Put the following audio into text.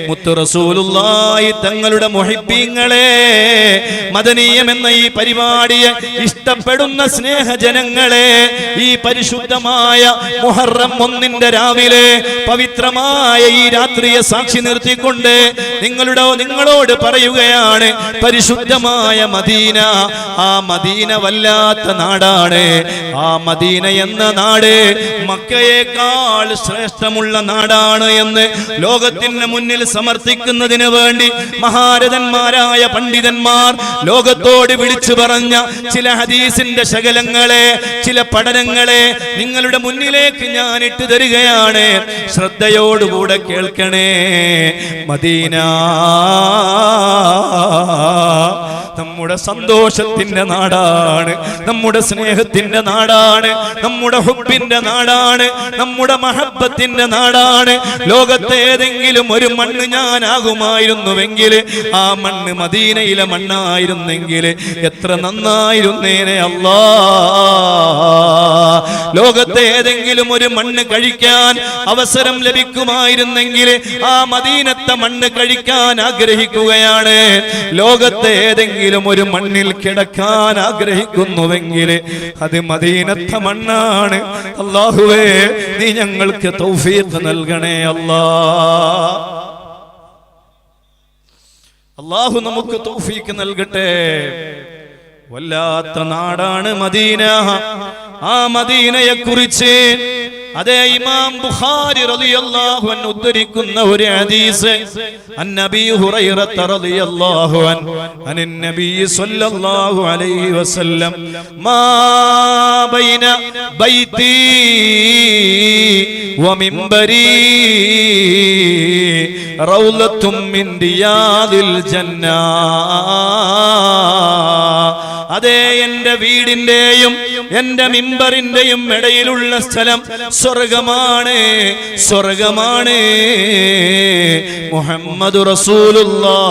മുത്തു റസൂലുള്ളാഹി തങ്ങളുടെ മുഹിബ്ബീങ്ങളെ, മദനീയം എന്ന ഈ പരിപാടിയെ ഇഷ്ടപ്പെടുന്ന സ്നേഹജനങ്ങളെ, ഈ പരിശുദ്ധമായ മുഹറം 1 രാവിലെ പവിത്രമായ ഈ രാത്രിയെ സാക്ഷി നിർത്തിക്കൊണ്ട് നിങ്ങളോട് പറയുകയാണ്, പരിശുദ്ധമായ മദീന, ആ മദീന വല്ലാത്ത നാടാണ്. ആ മദീന എന്ന നാട് മക്കയേക്കാൾ ശ്രേഷ്ഠമുള്ള നാടാണ് എന്ന് ലോകത്തിന് മുന്നിൽ സമർത്ഥിക്കുന്നതിന് വേണ്ടി മഹാരഥന്മാരായ പണ്ഡിതന്മാർ ലോകത്തോട് വിളിച്ചു പറഞ്ഞ ചില ഹദീസിന്റെ ശകലങ്ങളെ, ചില പഠനങ്ങളെ നിങ്ങളുടെ മുന്നിലേക്ക് ഞാൻ ഇട്ടു തരികയാണ്. ശ്രദ്ധയോടുകൂടെ കേൾക്കണേ. മദീന നമ്മുടെ സന്തോഷത്തിന്റെ നാടാണ്, നമ്മുടെ സ്നേഹത്തിന്റെ നാടാണ്, നമ്മുടെ ഹുബ്ബിന്റെ നാടാണ്, നമ്മുടെ മഹബ്ബത്തിന്റെ നാടാണ്. ലോകത്തെ ഏതെങ്കിലും ഒരു മണ്ണ് ഞാനാകുമായിരുന്നുവെങ്കിൽ ആ മണ്ണ് മദീനയിലെ മണ്ണായിരുന്നെങ്കിൽ എത്ര നന്നായിരുന്നേനെ അല്ലാ. ലോകത്തെ ഏതെങ്കിലും ഒരു മണ്ണ് കഴിക്കാൻ അവസരം ലഭിക്കുമായിരുന്നെങ്കിൽ ആ മദീനത്തെ മണ്ണ് കഴിക്കാൻ ആഗ്രഹിക്കുകയാണ്. ലോകത്തെ ഏതെങ്കിലും ഒരു മണ്ണിൽ കിടക്കാൻ ആഗ്രഹിക്കുന്നുവെങ്കിൽ അത് മദീനത്തെ മണ്ണാണ്. അല്ലാഹുവേ, നീ ഞങ്ങൾക്ക് തൗഫീഖ് നൽകണേ അല്ലാ. അല്ലാഹു നമുക്ക് തൗഫീഖ് നൽകട്ടെ. വല്ലാത്ത നാടാണ് മദീന. ആ മദീനയെ കുറിച്ച് അതേ ഇമാം ബുഖാരി റളിയല്ലാഹു അൻഹു ഉദ്ധരിക്കുന്ന ഒരു ഹദീസ്, അന്നബി ഹുറൈറ റളിയല്ലാഹു അൻഹു അനിൻ നബി സ്വല്ലല്ലാഹു അലൈഹി വസല്ലം, മാ ബൈന ബൈതി വമിൻബരി റൗളത്തും മിൻ റിയാദിൽ ജന്ന. അതേ, എന്റെ വീടിന്റെയും എന്റെ മിമ്പറിന്റെയും ഇടയിലുള്ള സ്ഥലം സ്വർഗമാണ്, സ്വർഗമാണ്. മുഹമ്മദ് റസൂലുള്ളാഹ്